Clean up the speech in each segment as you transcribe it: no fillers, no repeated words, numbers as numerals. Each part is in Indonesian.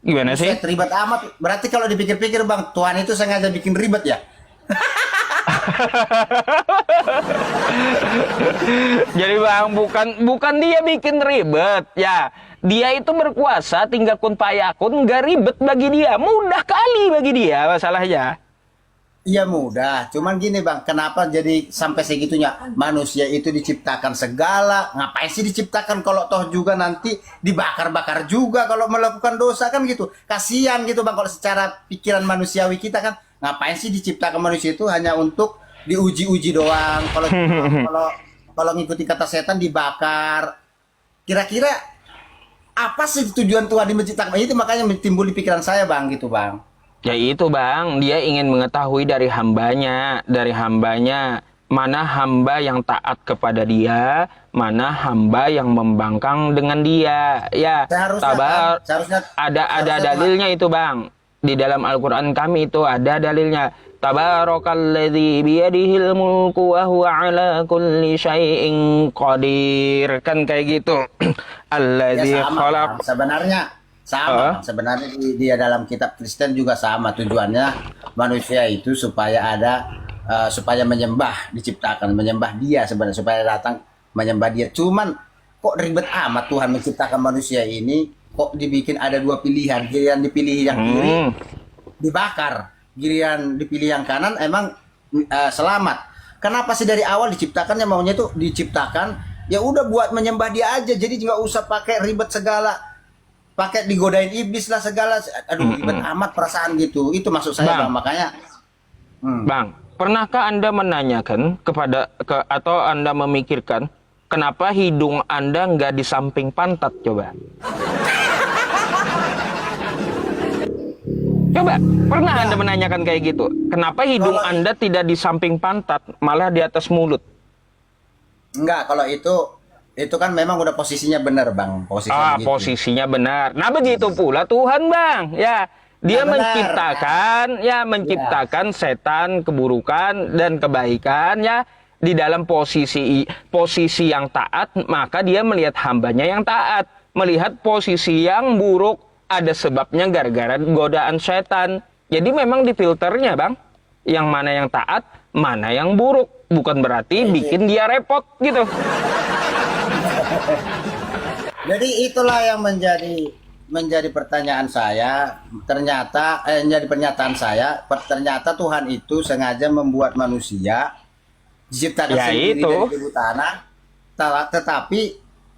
Gimana sih? Buset, ribet amat. Berarti kalau dipikir-pikir Bang, Tuhan itu sengaja bikin ribet ya? Jadi bang, bukan dia bikin ribet, ya. Dia itu berkuasa, tinggal kun payakun, nggak ribet bagi dia, mudah kali bagi dia masalahnya. Iya mudah, cuman gini Bang, kenapa jadi sampai segitunya? Manusia itu diciptakan segala, ngapain sih diciptakan kalau toh juga nanti dibakar-bakar juga kalau melakukan dosa kan gitu. Kasihan gitu Bang kalau secara pikiran manusiawi kita kan, ngapain sih diciptakan manusia itu hanya untuk diuji-uji doang. Kalau kalau ngikuti kata setan dibakar. Kira-kira apa sih tujuan Tuhan menciptakan itu, makanya timbul di pikiran saya Bang gitu Bang. Ya itu bang, dia ingin mengetahui dari hambanya, mana hamba yang taat kepada dia, mana hamba yang membangkang dengan dia. Ya, Seharusnya kan, tabar, seharusnya ada seharusnya dalilnya itu bang. Di dalam Al-Quran kami itu ada dalilnya. Tabarakalladzi biyadihil mulku wa huwa ala kulli syai'in qadir. Kan kayak gitu. ya Alladzi sama Bang. khalaq. Sebenarnya sama Eh? Bang. Sebenarnya di dia dalam kitab Kristen juga sama tujuannya manusia itu supaya ada supaya menyembah, diciptakan menyembah dia sebenarnya, supaya datang menyembah dia. Cuman kok ribet amat Tuhan menciptakan manusia ini, kok dibikin ada dua pilihan, giliran dipilih yang kiri Hmm. dibakar, giliran dipilih yang kanan emang selamat. Kenapa sih dari awal diciptakannya maunya itu diciptakan ya udah buat menyembah dia aja, jadi nggak usah pakai ribet segala, pakai digodain iblis lah segala. Aduh ribet amat perasaan gitu, itu maksud saya Bang, Bang, makanya Bang, pernahkah Anda menanyakan atau Anda memikirkan kenapa hidung Anda nggak di samping pantat? Coba. Coba, pernah Anda menanyakan kayak gitu? Kenapa hidung kalau Anda tidak di samping pantat, malah di atas mulut? enggak, kalau itu kan memang udah posisinya benar Bang, posisinya begitu. Posisinya benar. Nah, begitu pula Tuhan, Bang. Ya, Nah dia benar ya. menciptakan setan, keburukan dan kebaikan ya di dalam posisi yang taat, maka dia melihat hambanya yang taat. Melihat posisi yang buruk, ada sebabnya gara-gara godaan setan. Jadi memang di filternya, Bang. Yang mana yang taat, mana yang buruk. Bukan berarti bikin dia repot gitu. Jadi itulah yang menjadi pertanyaan saya. Ternyata menjadi pernyataan saya. Ternyata Tuhan itu sengaja membuat manusia diciptakan Ya sendiri itu. dari debu tanah. Tetapi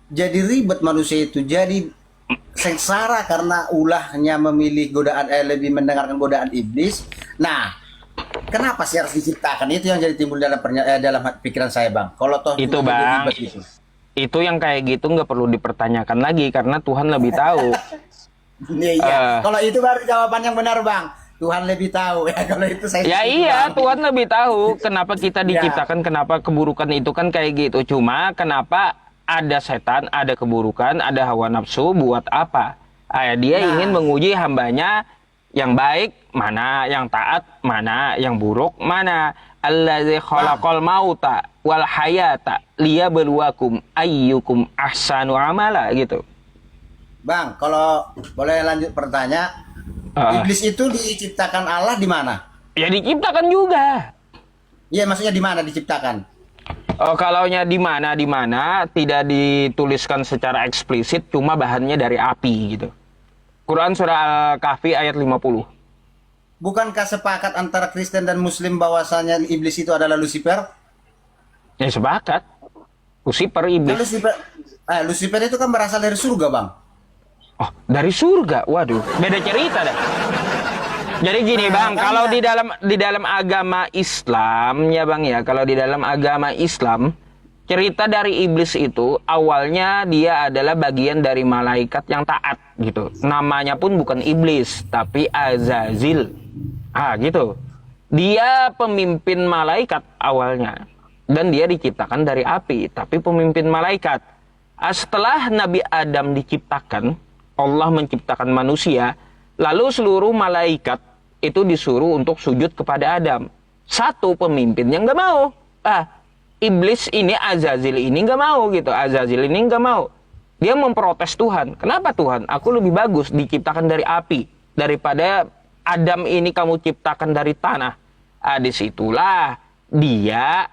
jadi ribet manusia itu. Jadi sengsara karena ulahnya memilih godaan, lebih mendengarkan godaan iblis. Nah, kenapa sih harus diciptakan? Itu yang jadi timbul dalam pikiran saya Bang. Kalau toh Itu, juga jadi Bang. ribet gitu. Itu yang kayak gitu nggak perlu dipertanyakan lagi karena Tuhan lebih tahu. Iya, iya. Eh, Kalau itu baru jawaban yang benar, Bang. Tuhan lebih tahu ya. Kalau itu saya Ya setuju, iya, Bang. Tuhan lebih tahu kenapa kita Ya, diciptakan, kenapa keburukan itu kan kayak gitu. Cuma kenapa ada setan, ada keburukan, ada hawa nafsu, buat apa? Dia ingin nah, menguji hambanya yang baik, mana yang taat, mana yang buruk, mana. Allazi Bang, khalaqal mauta wal hayata liyabluwakum ayyukum ahsanu amala gitu. Bang, kalau boleh lanjut bertanya, Ah, iblis itu diciptakan Allah di mana? ya diciptakan juga. Iya, maksudnya di mana diciptakan? Kalaunya di mana tidak dituliskan secara eksplisit, cuma bahannya dari api gitu. Quran surah Al-Kahfi ayat 50. Bukankah sepakat antara Kristen dan Muslim bahwasanya iblis itu adalah Lucifer? Ya sepakat. Lucifer Kan iblis. Lucifer itu kan berasal dari surga, Bang. Oh, dari surga. Waduh, beda cerita dah. Jadi gini, Nah, Bang, kalau makanya. di dalam agama Islam ya, Bang ya, kalau di dalam agama Islam cerita dari iblis itu awalnya dia adalah bagian dari malaikat yang taat gitu. Namanya pun bukan iblis, tapi Azazil. Gitu. Dia pemimpin malaikat awalnya. Dan dia diciptakan dari api, tapi pemimpin malaikat. Setelah Nabi Adam diciptakan, Allah menciptakan manusia, lalu seluruh malaikat itu disuruh untuk sujud kepada Adam. Satu pemimpin yang nggak mau. Iblis ini, Azazil ini nggak mau gitu. Azazil ini nggak mau. Dia memprotes Tuhan. Kenapa Tuhan? Aku lebih bagus diciptakan dari api daripada Adam ini kamu ciptakan dari tanah. Disitulah dia